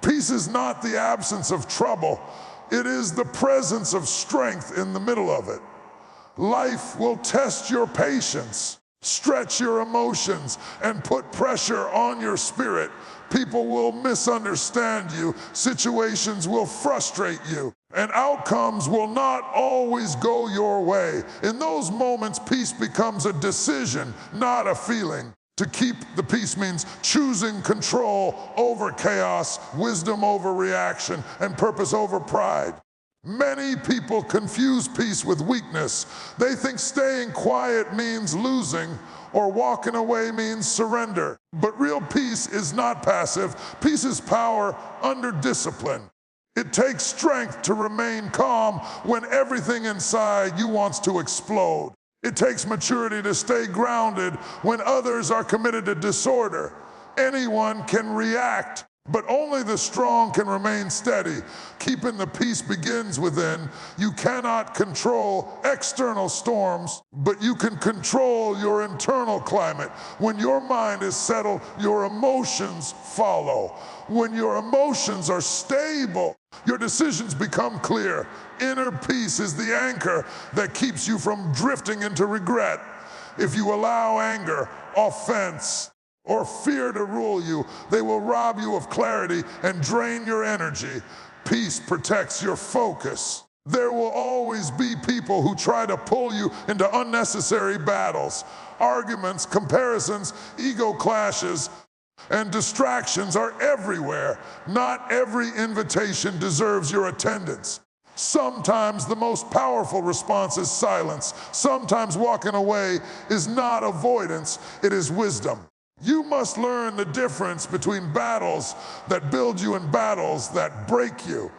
Peace is not the absence of trouble. It is the presence of strength in the middle of it. Life will test your patience, stretch your emotions, and put pressure on your spirit. People will misunderstand you, situations will frustrate you, and outcomes will not always go your way. In those moments, peace becomes a decision, not a feeling. To keep the peace means choosing control over chaos, wisdom over reaction, and purpose over pride. Many people confuse peace with weakness. They think staying quiet means losing, or walking away means surrender. But real peace is not passive. Peace is power under discipline. It takes strength to remain calm when everything inside you wants to explode. It takes maturity to stay grounded when others are committed to disorder. Anyone can react, but only the strong can remain steady. Keeping the peace begins within. You cannot control external storms, but you can control your internal climate. When your mind is settled, your emotions follow. When your emotions are stable, your decisions become clear. Inner peace is the anchor that keeps you from drifting into regret. If you allow anger, offense, or fear to rule you, they will rob you of clarity and drain your energy. Peace protects your focus. There will always be people who try to pull you into unnecessary battles. Arguments, comparisons, ego clashes, and distractions are everywhere. Not every invitation deserves your attendance. Sometimes the most powerful response is silence. Sometimes walking away is not avoidance, it is wisdom. You must learn the difference between battles that build you and battles that break you.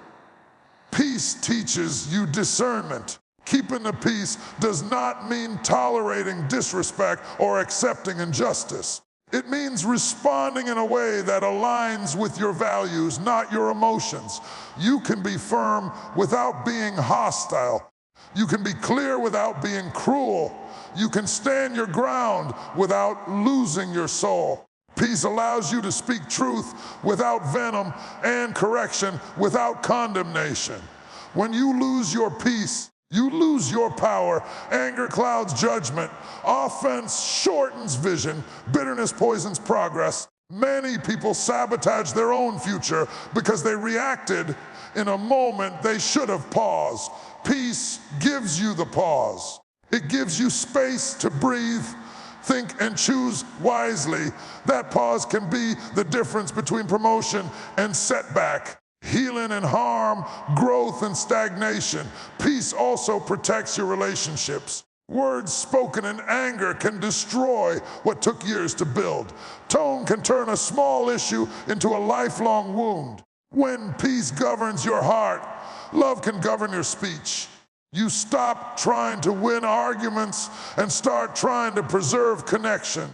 Peace teaches you discernment. Keeping the peace does not mean tolerating disrespect or accepting injustice. It means responding in a way that aligns with your values, not your emotions. You can be firm without being hostile. You can be clear without being cruel. You can stand your ground without losing your soul. Peace allows you to speak truth without venom and correction without condemnation. When you lose your peace, you lose your power. Anger clouds judgment. Offense shortens vision. Bitterness poisons progress. Many people sabotage their own future because they reacted in a moment they should have paused. Peace gives you the pause. It gives you space to breathe, think, and choose wisely. That pause can be the difference between promotion and setback, healing and harm, growth and stagnation. Peace also protects your relationships. Words spoken in anger can destroy what took years to build. Tone can turn a small issue into a lifelong wound. When peace governs your heart, love can govern your speech. You stop trying to win arguments and start trying to preserve connection.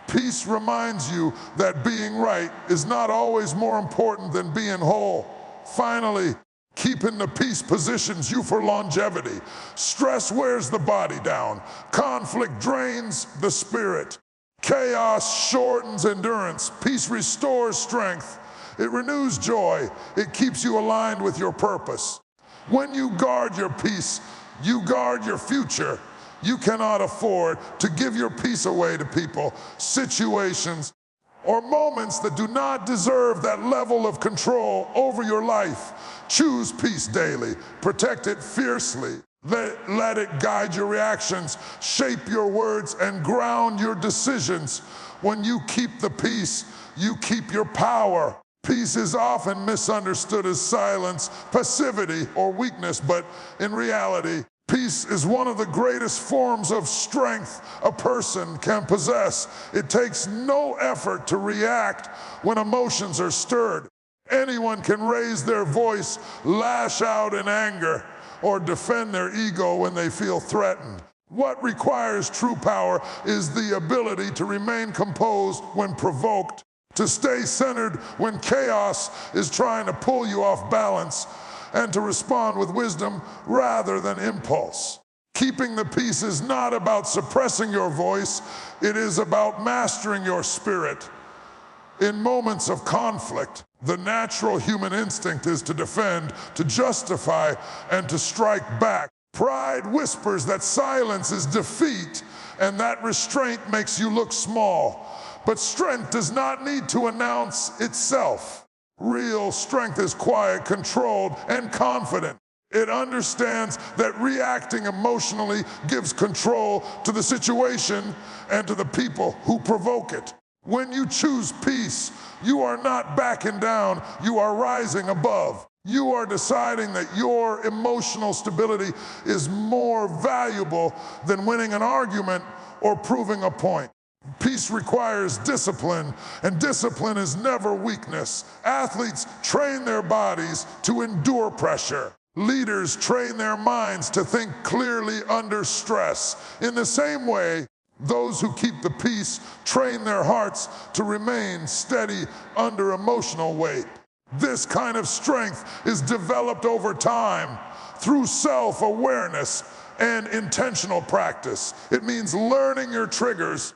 Peace reminds you that being right is not always more important than being whole. Finally, keeping the peace positions you for longevity. Stress wears the body down. Conflict drains the spirit. Chaos shortens endurance. Peace restores strength. It renews joy. It keeps you aligned with your purpose. When you guard your peace, you guard your future. You cannot afford to give your peace away to people, situations, or moments that do not deserve that level of control over your life. Choose peace daily. Protect it fiercely. Let it guide your reactions, shape your words, and ground your decisions. When you keep the peace, you keep your power. Peace is often misunderstood as silence, passivity, or weakness, but in reality, peace is one of the greatest forms of strength a person can possess. It takes no effort to react when emotions are stirred. Anyone can raise their voice, lash out in anger, or defend their ego when they feel threatened. What requires true power is the ability to remain composed when provoked, to stay centered when chaos is trying to pull you off balance, and to respond with wisdom rather than impulse. Keeping the peace is not about suppressing your voice, it is about mastering your spirit. In moments of conflict, the natural human instinct is to defend, to justify, and to strike back. Pride whispers that silence is defeat, and that restraint makes you look small. But strength does not need to announce itself. Real strength is quiet, controlled, and confident. It understands that reacting emotionally gives control to the situation and to the people who provoke it. When you choose peace, you are not backing down, you are rising above. You are deciding that your emotional stability is more valuable than winning an argument or proving a point. Peace requires discipline, and discipline is never weakness. Athletes train their bodies to endure pressure. Leaders train their minds to think clearly under stress. In the same way, those who keep the peace train their hearts to remain steady under emotional weight. This kind of strength is developed over time through self-awareness and intentional practice. It means learning your triggers,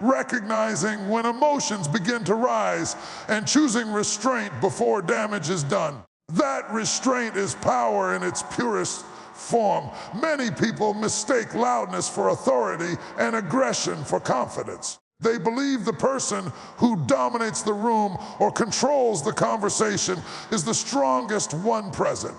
recognizing when emotions begin to rise, and choosing restraint before damage is done. That restraint is power in its purest form. Many people mistake loudness for authority and aggression for confidence. They believe the person who dominates the room or controls the conversation is the strongest one present.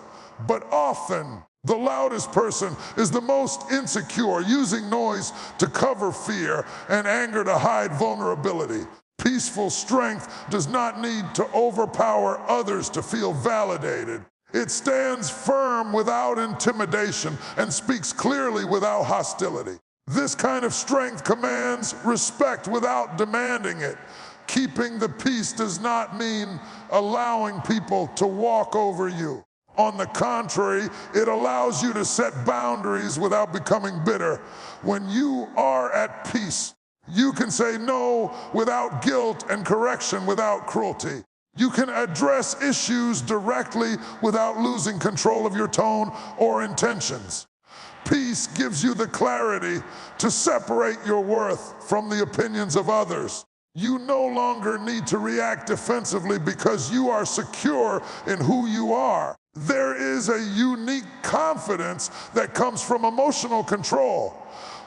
But often, the loudest person is the most insecure, using noise to cover fear and anger to hide vulnerability. Peaceful strength does not need to overpower others to feel validated. It stands firm without intimidation and speaks clearly without hostility. This kind of strength commands respect without demanding it. Keeping the peace does not mean allowing people to walk over you. On the contrary, it allows you to set boundaries without becoming bitter. When you are at peace, you can say no without guilt and correction without cruelty. You can address issues directly without losing control of your tone or intentions. Peace gives you the clarity to separate your worth from the opinions of others. You no longer need to react defensively because you are secure in who you are. There is a unique confidence that comes from emotional control.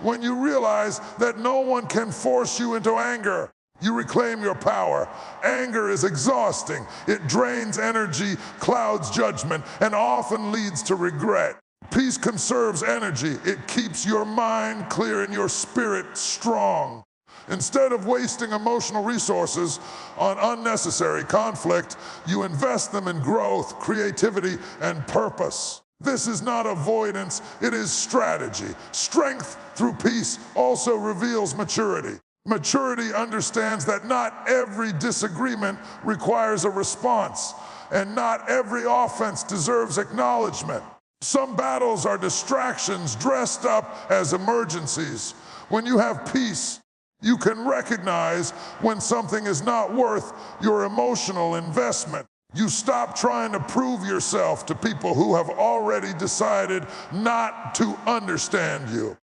When you realize that no one can force you into anger, you reclaim your power. Anger is exhausting. It drains energy, clouds judgment, and often leads to regret. Peace conserves energy. It keeps your mind clear and your spirit strong. Instead of wasting emotional resources on unnecessary conflict, you invest them in growth, creativity, and purpose. This is not avoidance, it is strategy. Strength through peace also reveals maturity. Maturity understands that not every disagreement requires a response, and not every offense deserves acknowledgement. Some battles are distractions dressed up as emergencies. When you have peace, you can recognize when something is not worth your emotional investment. You stop trying to prove yourself to people who have already decided not to understand you.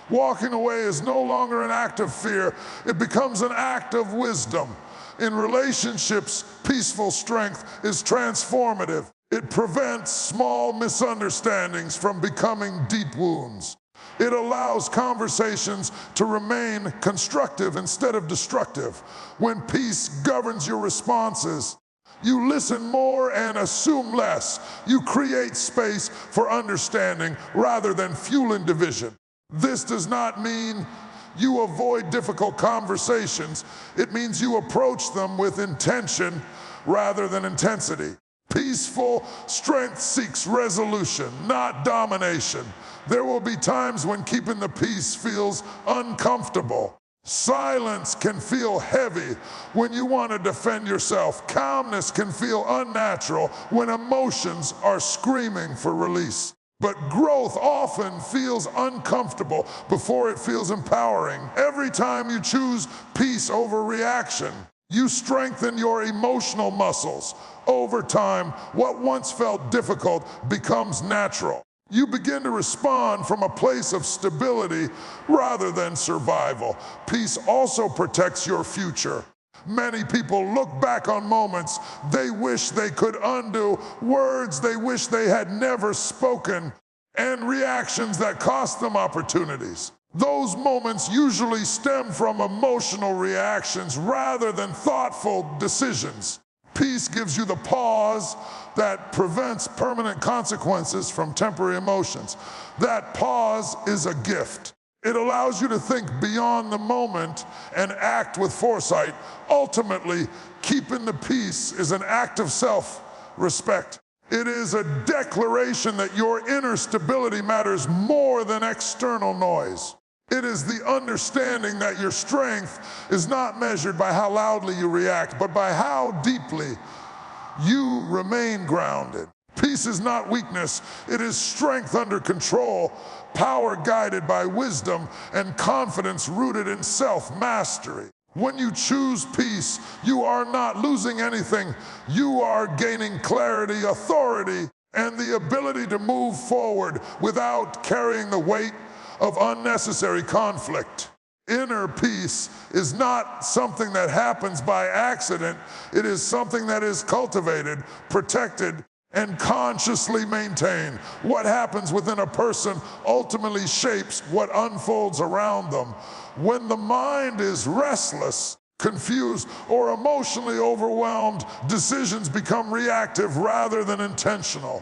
Walking away is no longer an act of fear, it becomes an act of wisdom. In relationships, peaceful strength is transformative. It prevents small misunderstandings from becoming deep wounds. It allows conversations to remain constructive instead of destructive. When peace governs your responses, you listen more and assume less. You create space for understanding rather than fueling division. This does not mean you avoid difficult conversations. It means you approach them with intention rather than intensity. Peaceful strength seeks resolution, not domination. There will be times when keeping the peace feels uncomfortable. Silence can feel heavy when you want to defend yourself. Calmness can feel unnatural when emotions are screaming for release. But growth often feels uncomfortable before it feels empowering. Every time you choose peace over reaction, you strengthen your emotional muscles. Over time, what once felt difficult becomes natural. You begin to respond from a place of stability rather than survival. Peace also protects your future. Many people look back on moments they wish they could undo, words they wish they had never spoken, and reactions that cost them opportunities. Those moments usually stem from emotional reactions rather than thoughtful decisions. Peace gives you the pause that prevents permanent consequences from temporary emotions. That pause is a gift. It allows you to think beyond the moment and act with foresight. Ultimately, keeping the peace is an act of self-respect. It is a declaration that your inner stability matters more than external noise. It is the understanding that your strength is not measured by how loudly you react, but by how deeply you remain grounded. Peace is not weakness, it is strength under control, power guided by wisdom, and confidence rooted in self-mastery. When you choose peace, you are not losing anything. You are gaining clarity, authority, and the ability to move forward without carrying the weight of unnecessary conflict. Inner peace is not something that happens by accident. It is something that is cultivated, protected, and consciously maintained. What happens within a person ultimately shapes what unfolds around them. When the mind is restless, confused, or emotionally overwhelmed, decisions become reactive rather than intentional.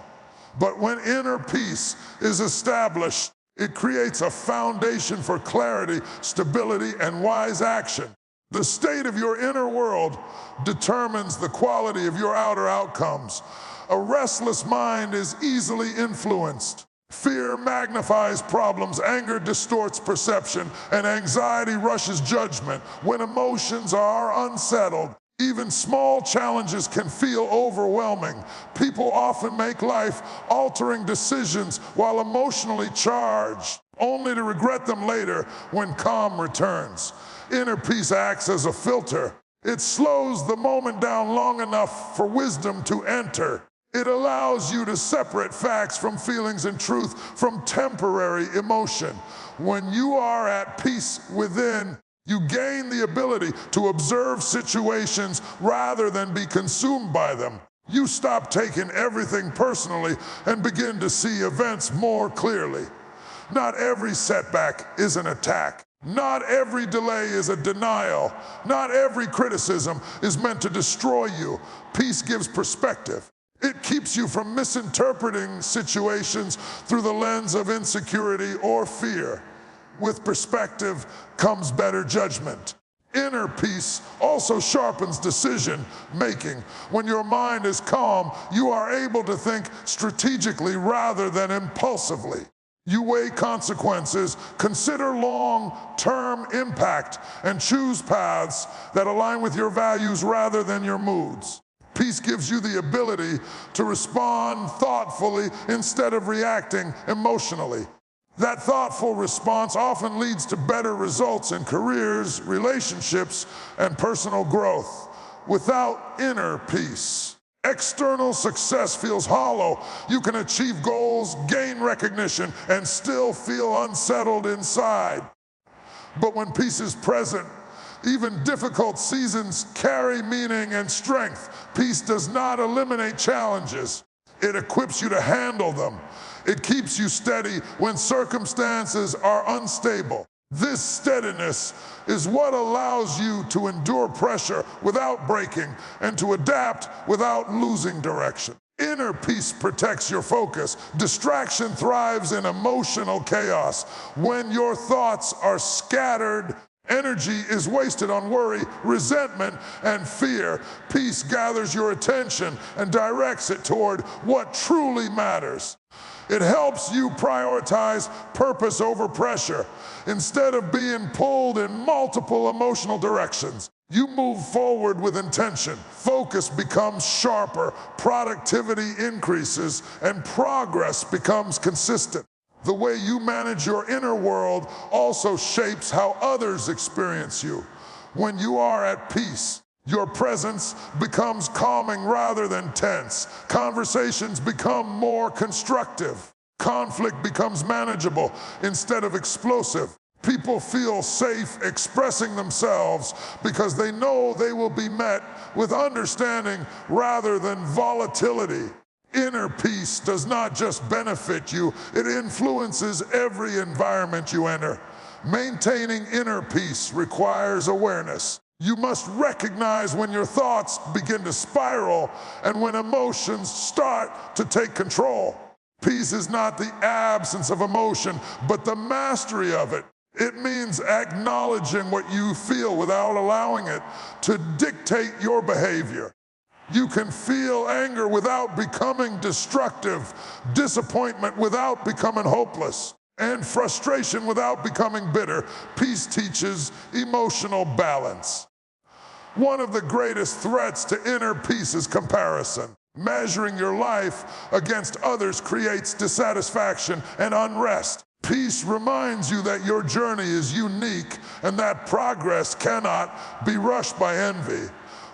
But when inner peace is established, it creates a foundation for clarity, stability, and wise action. The state of your inner world determines the quality of your outer outcomes. A restless mind is easily influenced. Fear magnifies problems, anger distorts perception, and anxiety rushes judgment. When emotions are unsettled, even small challenges can feel overwhelming. People often make life-altering decisions while emotionally charged, only to regret them later when calm returns. Inner peace acts as a filter. It slows the moment down long enough for wisdom to enter. It allows you to separate facts from feelings and truth from temporary emotion. When you are at peace within, you gain the ability to observe situations rather than be consumed by them. You stop taking everything personally and begin to see events more clearly. Not every setback is an attack. Not every delay is a denial. Not every criticism is meant to destroy you. Peace gives perspective. It keeps you from misinterpreting situations through the lens of insecurity or fear. With perspective comes better judgment. Inner peace also sharpens decision making. When your mind is calm, you are able to think strategically rather than impulsively. You weigh consequences, consider long-term impact, and choose paths that align with your values rather than your moods. Peace gives you the ability to respond thoughtfully instead of reacting emotionally. That thoughtful response often leads to better results in careers, relationships, and personal growth. Without inner peace, external success feels hollow. You can achieve goals, gain recognition, and still feel unsettled inside. But when peace is present, even difficult seasons carry meaning and strength. Peace does not eliminate challenges. It equips you to handle them. It keeps you steady when circumstances are unstable. This steadiness is what allows you to endure pressure without breaking and to adapt without losing direction. Inner peace protects your focus. Distraction thrives in emotional chaos. When your thoughts are scattered, energy is wasted on worry, resentment, and fear. Peace gathers your attention and directs it toward what truly matters. It helps you prioritize purpose over pressure. Instead of being pulled in multiple emotional directions, you move forward with intention. Focus becomes sharper, productivity increases, and progress becomes consistent. The way you manage your inner world also shapes how others experience you. When you are at peace, your presence becomes calming rather than tense. Conversations become more constructive. Conflict becomes manageable instead of explosive. People feel safe expressing themselves because they know they will be met with understanding rather than volatility. Inner peace does not just benefit you, it influences every environment you enter. Maintaining inner peace requires awareness. You must recognize when your thoughts begin to spiral and when emotions start to take control. Peace is not the absence of emotion, but the mastery of it. It means acknowledging what you feel without allowing it to dictate your behavior. You can feel anger without becoming destructive, disappointment without becoming hopeless, and frustration without becoming bitter. Peace teaches emotional balance. One of the greatest threats to inner peace is comparison. Measuring your life against others creates dissatisfaction and unrest. Peace reminds you that your journey is unique and that progress cannot be rushed by envy.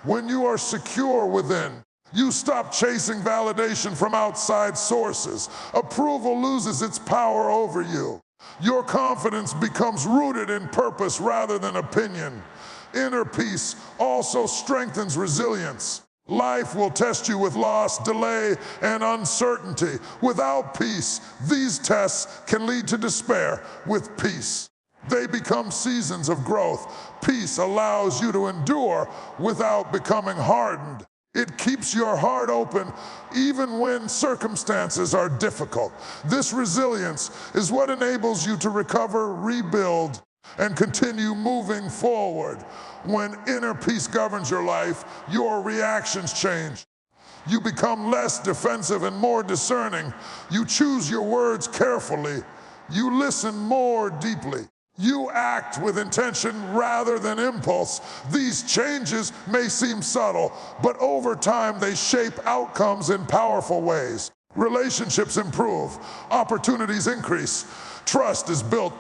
When you are secure within, you stop chasing validation from outside sources. Approval loses its power over you. Your confidence becomes rooted in purpose rather than opinion. Inner peace also strengthens resilience. Life will test you with loss, delay, and uncertainty. Without peace, these tests can lead to despair. With peace, they become seasons of growth. Peace allows you to endure without becoming hardened. It keeps your heart open even when circumstances are difficult. This resilience is what enables you to recover, rebuild, and continue moving forward. When inner peace governs your life, your reactions change. You become less defensive and more discerning. You choose your words carefully. You listen more deeply. You act with intention rather than impulse. These changes may seem subtle, but over time they shape outcomes in powerful ways. Relationships improve, opportunities increase, trust is built.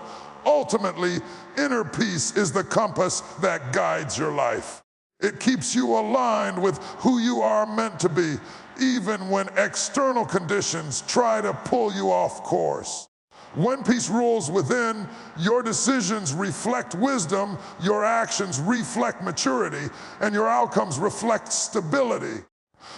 Ultimately, inner peace is the compass that guides your life. It keeps you aligned with who you are meant to be, even when external conditions try to pull you off course. When peace rules within, your decisions reflect wisdom, your actions reflect maturity, and your outcomes reflect stability.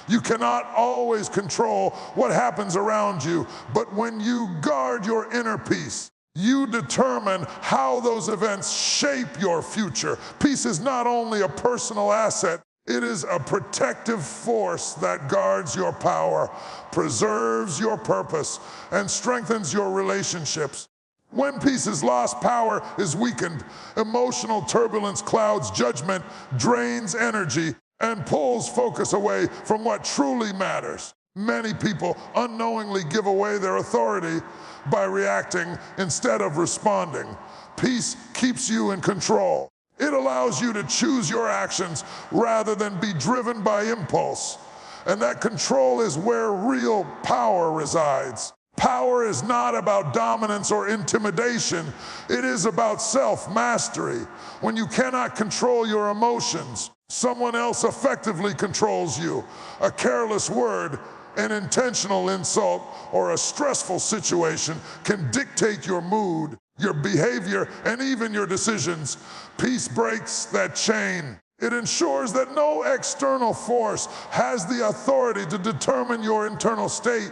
You cannot always control what happens around you, but when you guard your inner peace, you determine how those events shape your future. Peace is not only a personal asset, it is a protective force that guards your power, preserves your purpose, and strengthens your relationships. When peace is lost, power is weakened. Emotional turbulence clouds judgment, drains energy, and pulls focus away from what truly matters. Many people unknowingly give away their authority by reacting instead of responding. Peace keeps you in control. It allows you to choose your actions rather than be driven by impulse. And that control is where real power resides. Power is not about dominance or intimidation. It is about self-mastery. When you cannot control your emotions, someone else effectively controls you. A careless word, an intentional insult, or a stressful situation can dictate your mood, your behavior, and even your decisions. Peace breaks that chain. It ensures that no external force has the authority to determine your internal state.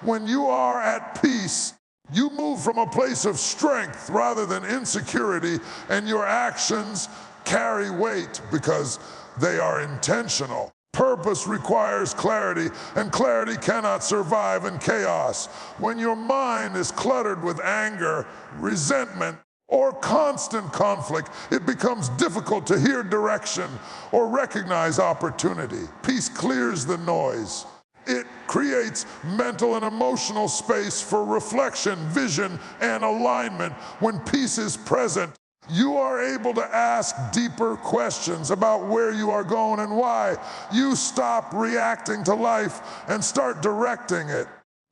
When you are at peace, you move from a place of strength rather than insecurity, and your actions carry weight because they are intentional. Purpose requires clarity, and clarity cannot survive in chaos. When your mind is cluttered with anger, resentment, or constant conflict, it becomes difficult to hear direction or recognize opportunity. Peace clears the noise. It creates mental and emotional space for reflection, vision, and alignment. When peace is present, you are able to ask deeper questions about where you are going and why. You stop reacting to life and start directing it.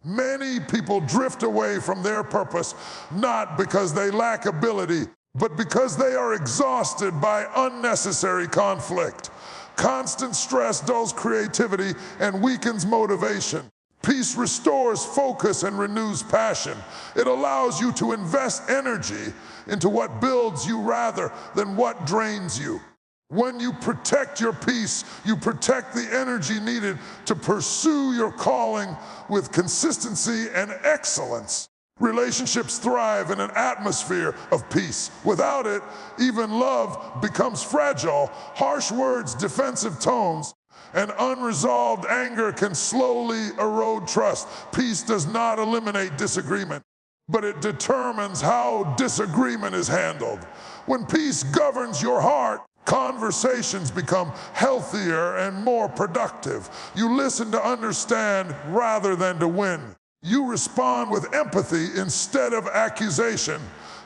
Many people drift away from their purpose, not because they lack ability, but because they are exhausted by unnecessary conflict. Constant stress dulls creativity and weakens motivation. Peace restores focus and renews passion. It allows you to invest energy into what builds you rather than what drains you. When you protect your peace, you protect the energy needed to pursue your calling with consistency and excellence. Relationships thrive in an atmosphere of peace. Without it, even love becomes fragile. Harsh words, defensive tones, and unresolved anger can slowly erode trust. Peace does not eliminate disagreement, but it determines how disagreement is handled. When peace governs your heart, conversations become healthier and more productive. You listen to understand rather than to win. You respond with empathy instead of accusation.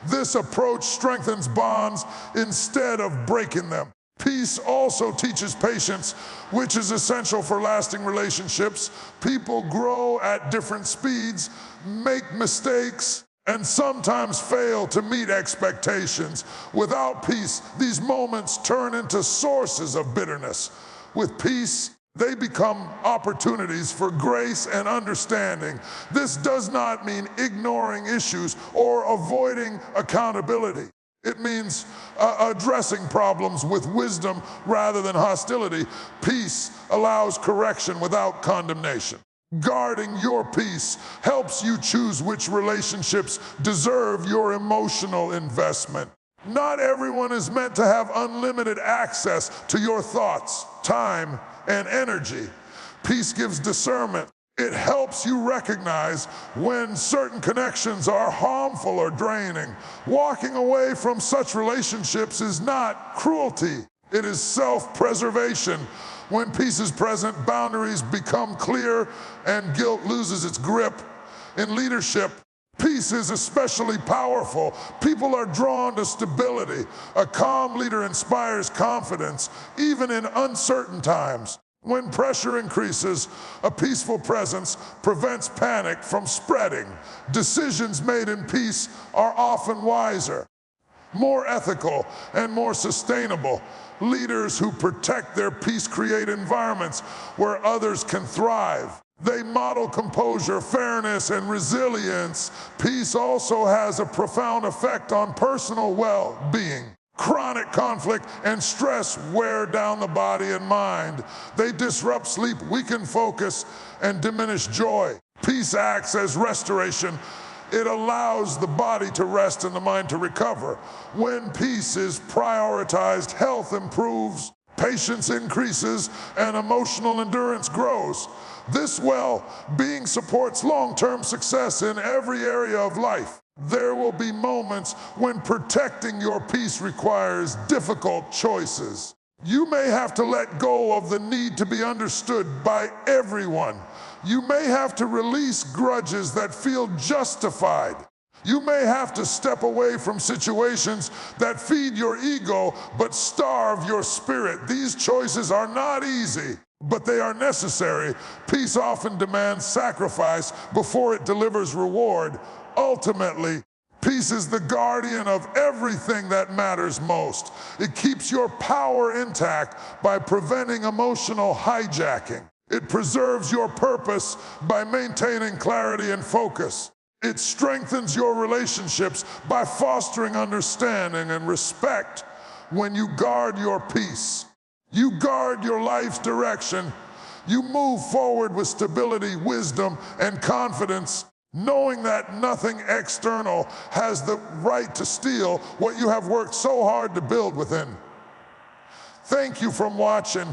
This approach strengthens bonds instead of breaking them. Peace also teaches patience, which is essential for lasting relationships. People grow at different speeds, make mistakes, and sometimes fail to meet expectations. Without peace, these moments turn into sources of bitterness. With peace, they become opportunities for grace and understanding. This does not mean ignoring issues or avoiding accountability. It means addressing problems with wisdom rather than hostility. Peace allows correction without condemnation. Guarding your peace helps you choose which relationships deserve your emotional investment. Not everyone is meant to have unlimited access to your thoughts, time, and energy. Peace gives discernment. It helps you recognize when certain connections are harmful or draining. Walking away from such relationships is not cruelty. It is self-preservation. When peace is present, boundaries become clear and guilt loses its grip. In leadership, peace is especially powerful. People are drawn to stability. A calm leader inspires confidence, even in uncertain times. When pressure increases, a peaceful presence prevents panic from spreading. Decisions made in peace are often wiser, more ethical, and more sustainable. Leaders who protect their peace create environments where others can thrive. They model composure, fairness, and resilience. Peace also has a profound effect on personal well-being. Chronic conflict and stress wear down the body and mind. They disrupt sleep, weaken focus, and diminish joy. Peace acts as restoration. It allows the body to rest and the mind to recover. When peace is prioritized, health improves, patience increases, and emotional endurance grows. This well-being supports long-term success in every area of life. There will be moments when protecting your peace requires difficult choices. You may have to let go of the need to be understood by everyone. You may have to release grudges that feel justified. You may have to step away from situations that feed your ego but starve your spirit. These choices are not easy, but they are necessary. Peace often demands sacrifice before it delivers reward. Ultimately, peace is the guardian of everything that matters most. It keeps your power intact by preventing emotional hijacking. It preserves your purpose by maintaining clarity and focus. It strengthens your relationships by fostering understanding and respect. When you guard your peace, you guard your life's direction. You move forward with stability, wisdom, and confidence, knowing that nothing external has the right to steal what you have worked so hard to build within. Thank you for watching.